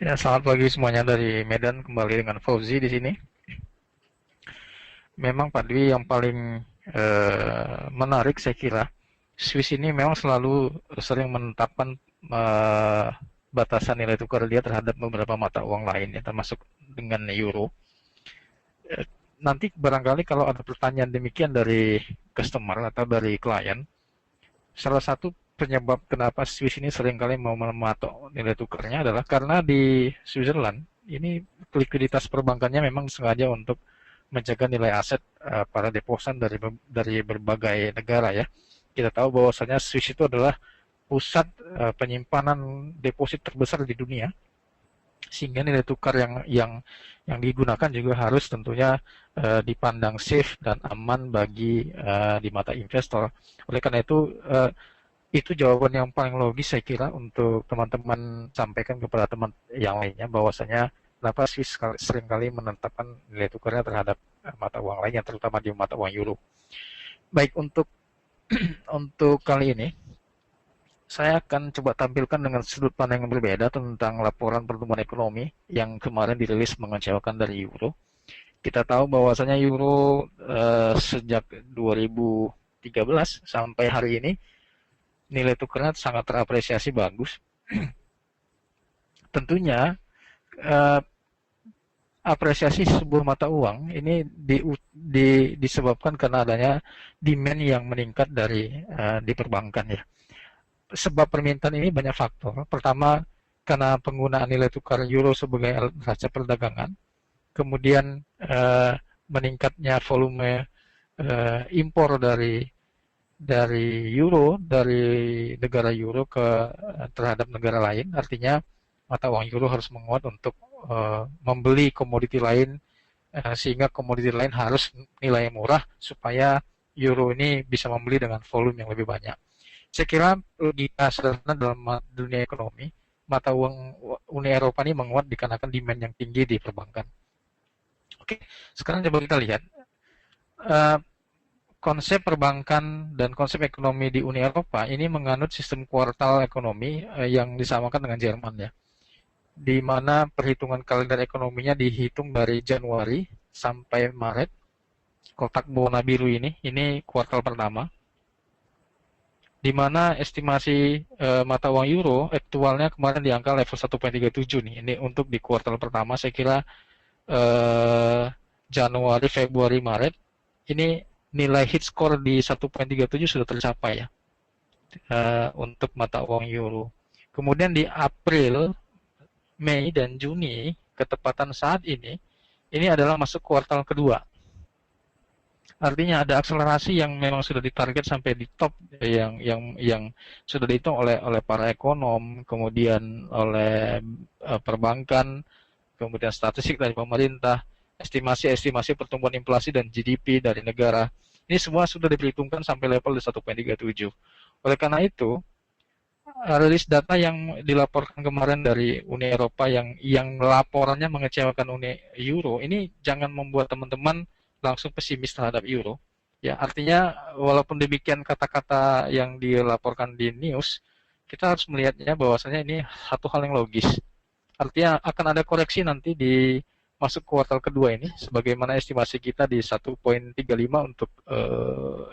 Ya, selamat pagi semuanya dari Medan, kembali dengan Fauzi di sini. Memang Pak Dwi yang paling menarik saya kira, Swiss ini memang selalu sering menetapkan eh, batasan nilai tukar dia terhadap beberapa mata uang lain, ya, termasuk dengan euro. Eh, Nanti barangkali kalau ada pertanyaan demikian dari customer atau dari klien, salah satu penyebab kenapa Swiss ini seringkali mau mematok nilai tukarnya adalah karena di Switzerland ini likuiditas perbankannya memang sengaja untuk menjaga nilai aset para deposan dari berbagai negara, ya. Kita tahu bahwasanya Swiss itu adalah pusat penyimpanan deposit terbesar di dunia, sehingga nilai tukar yang digunakan juga harus tentunya dipandang safe dan aman bagi di mata investor. Oleh karena itu jawaban yang paling logis saya kira untuk teman-teman sampaikan kepada teman yang lainnya, bahwasanya kenapa sih seringkali menetapkan nilai tukarnya terhadap mata uang lainnya, terutama di mata uang euro. Baik, untuk kali ini saya akan coba tampilkan dengan sudut pandang yang berbeda tentang laporan pertumbuhan ekonomi yang kemarin dirilis mengecewakan dari euro. Kita tahu bahwasanya euro sejak 2013 sampai hari ini nilai tukarnya sangat terapresiasi bagus. Tentunya eh, apresiasi sebuah mata uang ini disebabkan karena adanya demand yang meningkat di perbankan, ya. Sebab permintaan ini banyak faktor. Pertama, karena penggunaan nilai tukar euro sebagai neraca perdagangan, kemudian meningkatnya volume impor dari euro, dari negara euro terhadap negara lain. Artinya mata uang euro harus menguat untuk membeli komoditi lain, sehingga komoditi lain harus nilai murah supaya euro ini bisa membeli dengan volume yang lebih banyak. Saya kira logika sederhana dalam dunia ekonomi, mata uang Uni Eropa ini menguat dikarenakan demand yang tinggi di perbankan. Oke, sekarang coba kita lihat eh, konsep perbankan dan konsep ekonomi di Uni Eropa ini menganut sistem kuartal ekonomi yang disamakan dengan Jerman, ya, di mana perhitungan kalender ekonominya dihitung dari Januari sampai Maret. Kotak warna biru ini kuartal pertama, di mana estimasi mata uang euro aktualnya kemarin di angka level 1,37 nih. Ini untuk di kuartal pertama. Saya kira eh, Januari, Februari, Maret ini nilai hit score di 1,37 sudah tercapai, ya, untuk mata uang euro. Kemudian di April, Mei dan Juni, ketepatan saat ini adalah masuk kuartal kedua. Artinya ada akselerasi yang memang sudah ditarget sampai di top, yang sudah dihitung oleh para ekonom, kemudian oleh perbankan, kemudian statistik dari pemerintah, estimasi pertumbuhan inflasi dan GDP dari negara. Ini semua sudah diperhitungkan sampai level di 1,37. Oleh karena itu, rilis data yang dilaporkan kemarin dari Uni Eropa yang laporannya mengecewakan Uni Euro ini jangan membuat teman-teman langsung pesimis terhadap euro. Ya, artinya walaupun demikian kata-kata yang dilaporkan di news, kita harus melihatnya bahwasanya ini satu hal yang logis. Artinya akan ada koreksi nanti di masuk kuartal kedua ini, sebagaimana estimasi kita di 1,35 untuk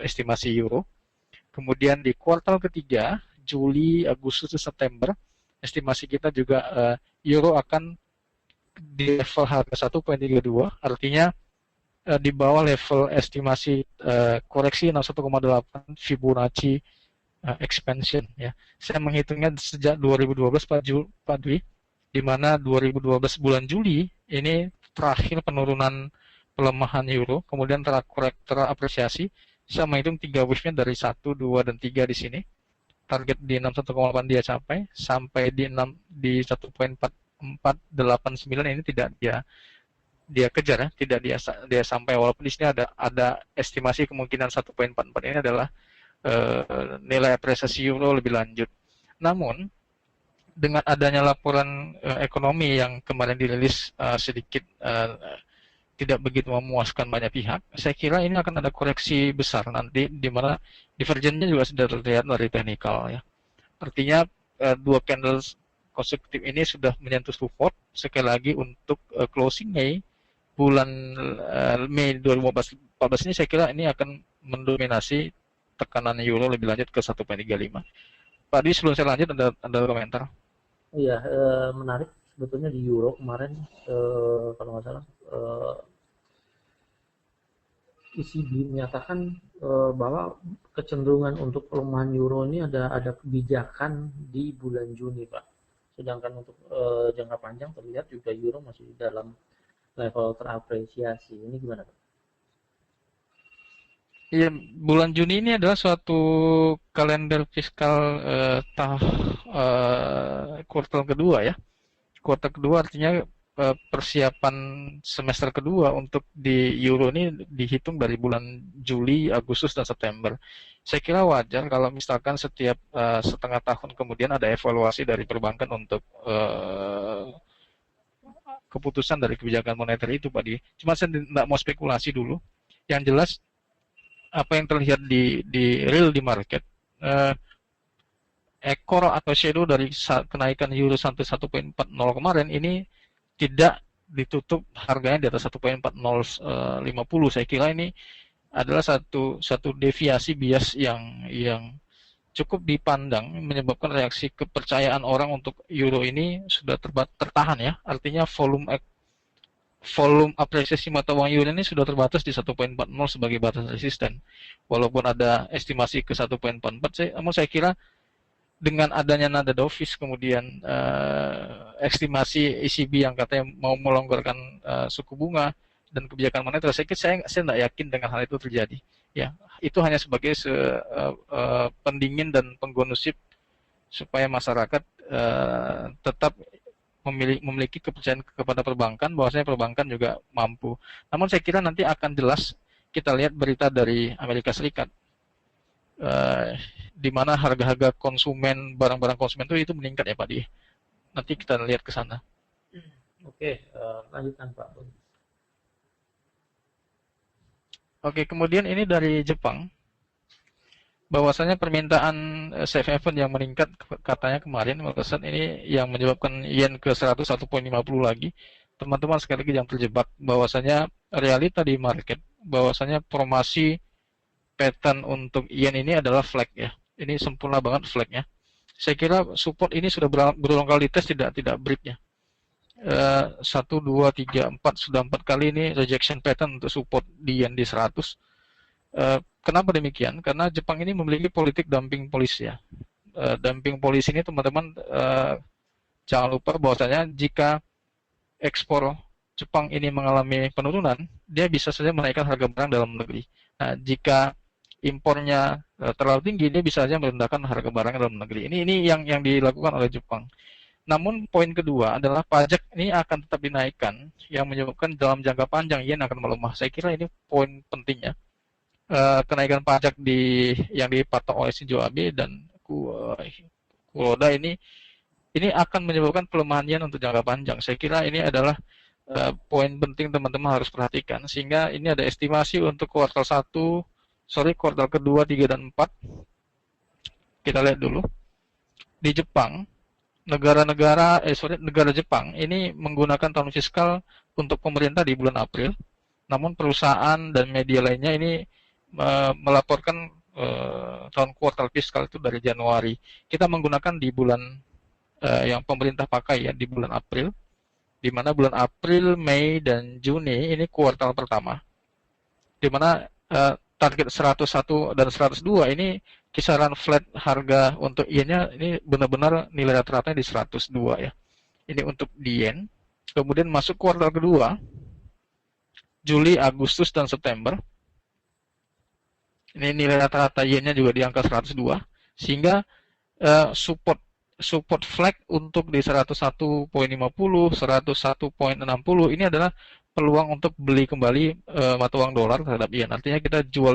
estimasi euro. Kemudian di kuartal ketiga, Juli, Agustus, September, estimasi kita juga euro akan di level harga 1,32, artinya di bawah level estimasi koreksi 61,8 Fibonacci expansion, ya. Saya menghitungnya sejak 2012 Pak Dwi, di mana 2012 bulan Juli ini terakhir penurunan pelemahan euro, kemudian terapresiasi. Saya menghitung 3 wave-nya dari 1, 2, dan 3 di sini. Target di 61,8 dia capai, sampai di 1,4489 ini tidak dia kejar, ya, tidak dia sampai, walaupun di sini ada estimasi kemungkinan 1,44 ini adalah nilai apresiasi euro lebih lanjut. Namun dengan adanya laporan ekonomi yang kemarin dirilis sedikit tidak begitu memuaskan banyak pihak, saya kira ini akan ada koreksi besar nanti, di mana divergennya juga sudah terlihat dari teknikal, ya. Artinya dua candles konsekutif ini sudah menyentuh support. Sekali lagi untuk closing Mei, bulan Mei 2014 ini saya kira ini akan mendominasi tekanan euro lebih lanjut ke 1,35. Pak Di, sebelum saya lanjut ada komentar. Iya, menarik sebetulnya di Euro kemarin, kalau nggak salah, ECB menyatakan bahwa kecenderungan untuk pelemahan euro ini ada kebijakan di bulan Juni, Pak. Sedangkan untuk jangka panjang terlihat juga euro masih dalam level terapresiasi. Ini gimana, Pak? Iya, bulan Juni ini adalah suatu kalender fiskal kuartal kedua ya. Kuartal kedua artinya persiapan semester kedua untuk di Euro ini dihitung dari bulan Juli, Agustus, dan September. Saya kira wajar kalau misalkan setiap setengah tahun kemudian ada evaluasi dari perbankan untuk keputusan dari kebijakan moneter itu, Pak Di. Cuma saya tidak mau spekulasi dulu. Yang jelas apa yang terlihat di real di market, ekor atau shadow dari kenaikan euro sampai 1,40 kemarin ini tidak ditutup harganya di atas 1,4050. Saya kira ini adalah satu deviasi bias yang cukup dipandang menyebabkan reaksi kepercayaan orang untuk euro ini sudah tertahan ya. Artinya volume apresiasi mata uang euro ini sudah terbatas di 1,40 sebagai batas resisten. Walaupun ada estimasi ke 1,44, namun saya kira dengan adanya nada dovish kemudian estimasi ECB yang katanya mau melonggarkan suku bunga dan kebijakan moneter, saya tidak yakin dengan hal itu terjadi. Ya, itu hanya sebagai pendingin dan penggondusip supaya masyarakat tetap memiliki kepercayaan kepada perbankan, bahwasanya perbankan juga mampu. Namun saya kira nanti akan jelas kita lihat berita dari Amerika Serikat, di mana harga-harga konsumen, barang-barang konsumen itu meningkat ya Pak Di. Nanti kita lihat ke sana. Oke, lanjutkan Pak. Oke, kemudian ini dari Jepang, bahwasanya permintaan safe haven yang meningkat katanya kemarin, meleset ini yang menyebabkan yen ke 101,50 lagi. Teman-teman sekali lagi yang terjebak, bahwasanya realita di market, bahwasanya formasi pattern untuk yen ini adalah flag ya. Ini sempurna banget flagnya. Saya kira support ini sudah berulang kali dites tidak break ya. 1, 2, 3, 4 sudah 4 kali ini rejection pattern untuk support di yen di 100. Kenapa demikian? Karena Jepang ini memiliki politik dumping policy ya. Dumping policy ini teman-teman jangan lupa bahwasanya jika ekspor Jepang ini mengalami penurunan, dia bisa saja menaikkan harga barang dalam negeri. Nah, jika impornya terlalu tinggi, dia bisa saja merendahkan harga barang dalam negeri. Ini yang dilakukan oleh Jepang. Namun poin kedua adalah pajak ini akan tetap dinaikkan, yang menyebabkan dalam jangka panjang yen akan melemah. Saya kira ini poin pentingnya. Kenaikan pajak yang dipatok oleh Shinzo Abe dan Kuroda ini akan menyebabkan pelemahan yen untuk jangka panjang. Saya kira ini adalah poin penting teman-teman harus perhatikan, sehingga ini ada estimasi untuk kuartal kedua, 3, dan 4. Kita lihat dulu. Di Jepang, negara Jepang ini menggunakan tahun fiskal untuk pemerintah di bulan April. Namun perusahaan dan media lainnya ini melaporkan tahun kuartal fiskal itu dari Januari. Kita menggunakan di bulan yang pemerintah pakai ya, di bulan April, di mana bulan April, Mei, dan Juni ini kuartal pertama, di mana target 101 dan 102 ini kisaran flat harga untuk yen-nya ini benar-benar nilai rata-ratanya di 102 ya. Ini untuk di yen. Kemudian masuk kuartal kedua, Juli, Agustus, dan September. Ini nilai rata-rata yen-nya juga di angka 102, sehingga support flag untuk di 101,50, 101,60 ini adalah peluang untuk beli kembali mata uang dolar terhadap yen. Artinya kita jual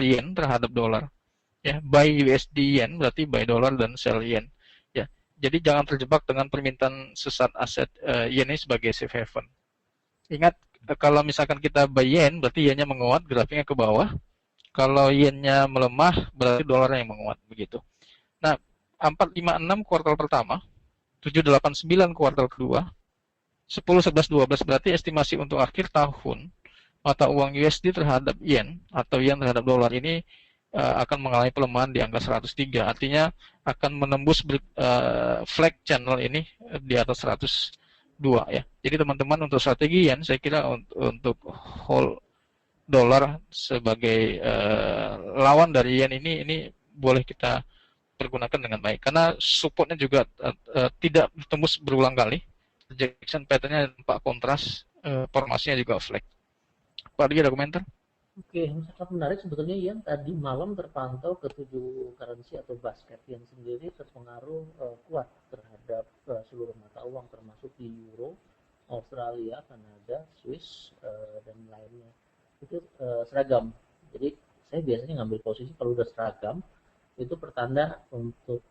yen terhadap dolar. Ya, buy USD yen berarti buy dolar dan sell yen. Ya, jadi jangan terjebak dengan permintaan sesat aset yen ini sebagai safe haven. Ingat, kalau misalkan kita buy yen berarti yennya menguat, grafiknya ke bawah. Kalau yennya melemah berarti dolarnya yang menguat begitu. Nah, 456 kuartal pertama 7,89 kuartal kedua, 10, 11, 12 berarti estimasi untuk akhir tahun mata uang USD terhadap yen atau yen terhadap dolar ini akan mengalami pelemahan di angka 103. Artinya akan menembus flag channel ini di atas 102 ya. Jadi teman-teman untuk strategi yen saya kira untuk hold dolar sebagai lawan dari yen ini boleh kita pergunakan dengan baik karena supportnya juga tidak tembus berulang kali. Rejection pattern-nya nampak kontras, formasinya juga flag. Pak Dwi ada komentar? Oke, yang sangat menarik sebetulnya yang tadi malam terpantau ketujuh currency atau basket yang sendiri terpengaruh kuat terhadap seluruh mata uang termasuk di euro, Australia, Kanada, Swiss dan lainnya. Itu seragam. Jadi saya biasanya ngambil posisi kalau udah seragam itu pertanda untuk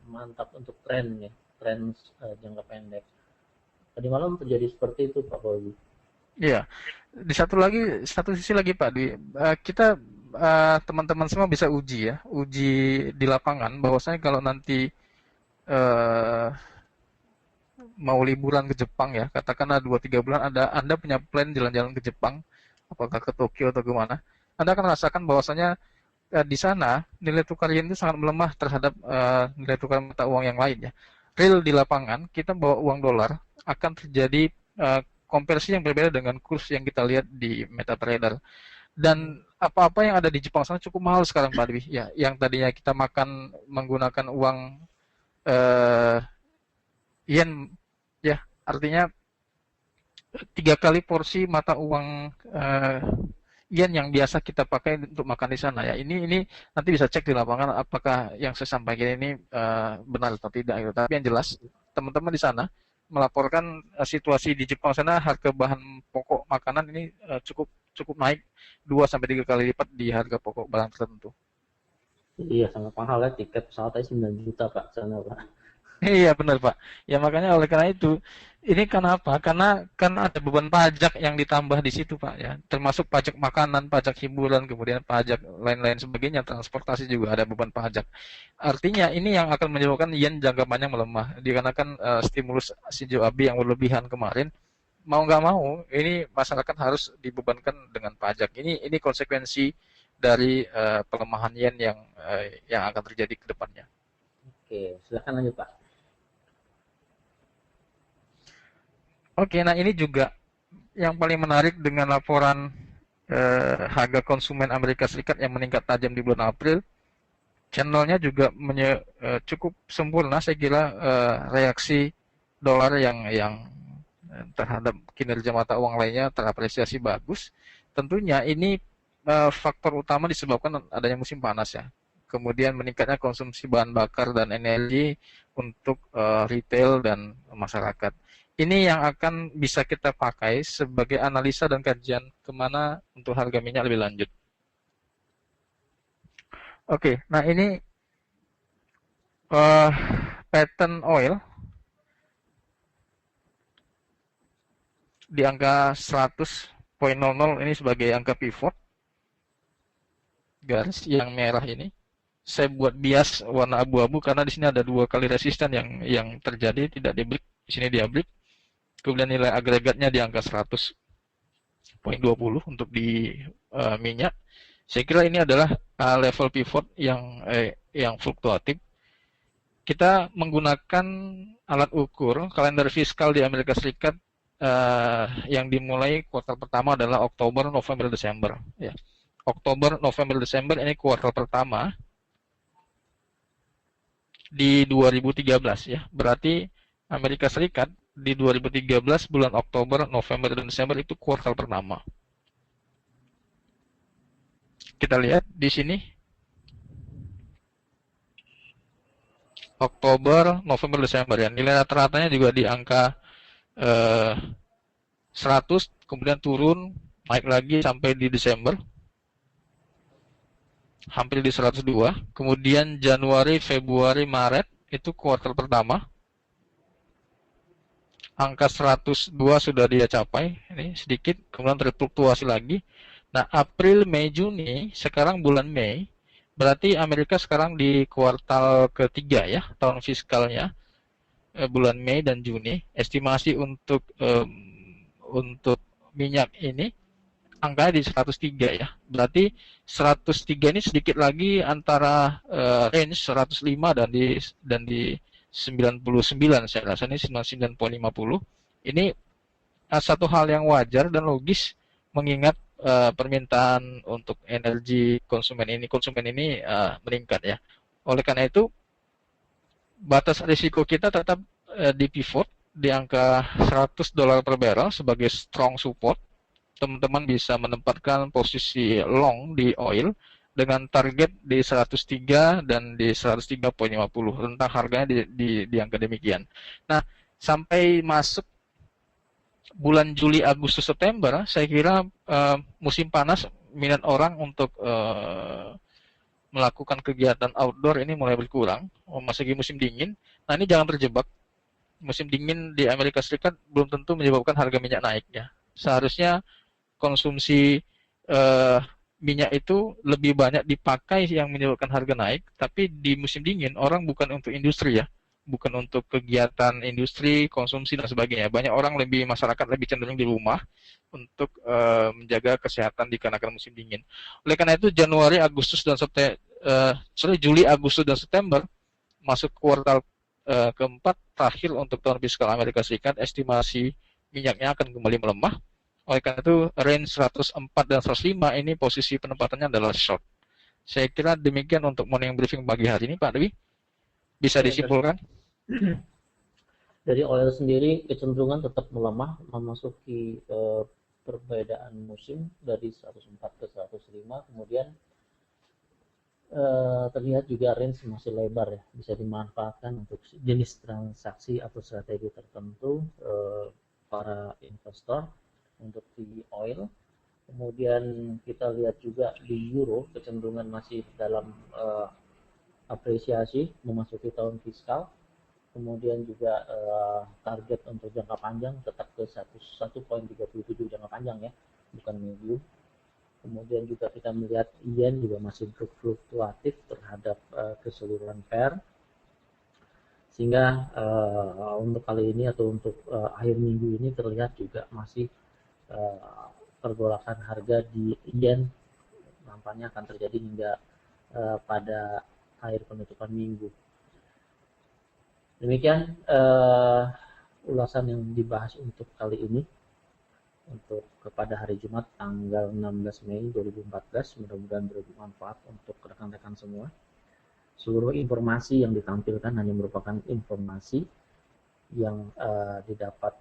mantap untuk tren ya, tren jangka pendek. Tadi malam terjadi seperti itu Pak Bobi. Iya. Di satu sisi lagi Pak Dwi, kita teman-teman semua bisa uji ya, uji di lapangan bahwasanya kalau nanti eh, mau liburan ke Jepang ya, katakanlah 2-3 bulan Anda punya plan jalan-jalan ke Jepang, apakah ke Tokyo atau kemana, Anda akan rasakan bahwasanya di sana nilai tukar yen itu sangat melemah terhadap nilai tukar mata uang yang lain ya. Real di lapangan kita bawa uang dolar akan terjadi konversi yang berbeda dengan kurs yang kita lihat di MetaTrader. Dan apa-apa yang ada di Jepang sana cukup mahal sekarang Pak Dwi. Ya, yang tadinya kita makan menggunakan uang eh, yen ya, artinya 3 kali porsi mata uang yen yang biasa kita pakai untuk makan di sana ya. Ini nanti bisa cek di lapangan apakah yang saya sampaikan ini benar atau tidak gitu. Tapi yang jelas teman-teman di sana melaporkan situasi di Jepang sana harga bahan pokok makanan ini cukup cukup naik 2 sampai 3 kali lipat di harga pokok barang tertentu. Iya sangat mahal ya tiket pesawatnya 9 juta Pak sana Pak. Iya benar Pak. Ya makanya oleh karena itu ini kenapa? Karena ada beban pajak yang ditambah di situ Pak ya. Termasuk pajak makanan, pajak hiburan, kemudian pajak lain-lain sebagainya, transportasi juga ada beban pajak. Artinya ini yang akan menyebabkan yen jangka panjang melemah. Dikarenakan stimulus Shinzo Abe yang berlebihan kemarin, mau nggak mau ini masyarakat harus dibebankan dengan pajak. Ini konsekuensi dari pelemahan yen yang akan terjadi ke depannya. Oke, silakan lanjut Pak. Oke, nah ini juga yang paling menarik dengan laporan harga konsumen Amerika Serikat yang meningkat tajam di bulan April, channelnya juga cukup sempurna saya kira reaksi dolar yang terhadap kinerja mata uang lainnya terapresiasi bagus. Tentunya ini faktor utama disebabkan adanya musim panas ya. Kemudian meningkatnya konsumsi bahan bakar dan energi untuk retail dan masyarakat. Ini yang akan bisa kita pakai sebagai analisa dan kajian kemana untuk harga minyak lebih lanjut. Oke, nah ini uh, pattern oil di angka 100.00 ini sebagai angka pivot, garis yang merah ini. Saya buat bias warna abu-abu karena di sini ada 2 kali resisten yang terjadi tidak di break, di sini dia break. Kemudian nilai agregatnya di angka 100.20 untuk di minyak. Saya kira ini adalah level pivot yang fluktuatif. Kita menggunakan alat ukur kalender fiskal di Amerika Serikat yang dimulai kuartal pertama adalah Oktober, November, Desember. Ya. Oktober, November, Desember ini kuartal pertama di 2013 ya. Berarti Amerika Serikat di 2013 bulan Oktober, November, dan Desember itu kuartal pertama. Kita lihat di sini Oktober, November, Desember ya. Nilai rata-ratanya juga di angka 100, kemudian turun naik lagi sampai di Desember hampir di 102. Kemudian Januari, Februari, Maret itu kuartal pertama angka 102 sudah dia capai, ini sedikit, kemudian terfluktuasi lagi. Nah, April, Mei, Juni, sekarang bulan Mei, berarti Amerika sekarang di kuartal ketiga ya, tahun fiskalnya. bulan Mei dan Juni. Estimasi untuk minyak ini angkanya di 103 ya. Berarti 103 ini sedikit lagi antara range 105 dan di 99, saya rasa ini 99,50. Ini satu hal yang wajar dan logis mengingat permintaan untuk energi konsumen ini meningkat ya. Oleh karena itu batas risiko kita tetap di pivot di angka $100 per barrel sebagai strong support. Teman-teman bisa menempatkan posisi long di oil dengan target di 103 dan di 103,50. Rentang harganya di angka demikian. Nah, sampai masuk bulan Juli, Agustus, September, saya kira musim panas, minat orang untuk melakukan kegiatan outdoor ini mulai berkurang. Memasuki musim dingin. Nah, ini jangan terjebak. Musim dingin di Amerika Serikat belum tentu menyebabkan harga minyak naik ya. Seharusnya konsumsi eh, minyak itu lebih banyak dipakai yang menyebabkan harga naik, tapi di musim dingin orang bukan untuk industri ya, bukan untuk kegiatan industri, konsumsi dan sebagainya. Banyak orang masyarakat lebih cenderung di rumah untuk menjaga kesehatan dikarenakan musim dingin. Oleh karena itu Juli, Agustus dan September masuk kuartal keempat terakhir untuk tahun fiskal Amerika Serikat, estimasi minyaknya akan kembali melemah. Oleh karena itu, range 104 dan 105 ini posisi penempatannya adalah short. Saya kira demikian untuk morning briefing pagi hari ini, Pak Dewi. Bisa Ya, disimpulkan? dari oil sendiri kecenderungan tetap melemah memasuki perbedaan musim dari 104 ke 105, kemudian terlihat juga range masih lebar ya, bisa dimanfaatkan untuk jenis transaksi atau strategi tertentu para investor untuk di oil. Kemudian kita lihat juga di euro kecenderungan masih dalam apresiasi memasuki tahun fiskal. Kemudian juga target untuk jangka panjang tetap ke 1,37 jangka panjang ya, bukan medium. Kemudian juga kita melihat yen juga masih fluktuatif terhadap keseluruhan pair, sehingga untuk kali ini atau untuk akhir minggu ini terlihat juga masih pergolakan harga di yen nampaknya akan terjadi hingga pada akhir penutupan minggu. Demikian ulasan yang dibahas untuk kali ini untuk kepada hari Jumat tanggal 16 Mei 2014. Mudah-mudahan bermanfaat untuk rekan-rekan semua. Seluruh informasi yang ditampilkan hanya merupakan informasi yang didapat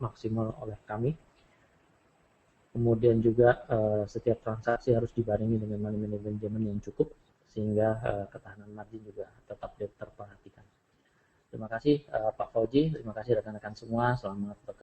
maksimal oleh kami. Kemudian juga setiap transaksi harus dibarengi dengan money management yang cukup sehingga ketahanan margin juga tetap terperhatikan. Terima kasih Pak Fauji, terima kasih rekan-rekan semua, selamat bekerja.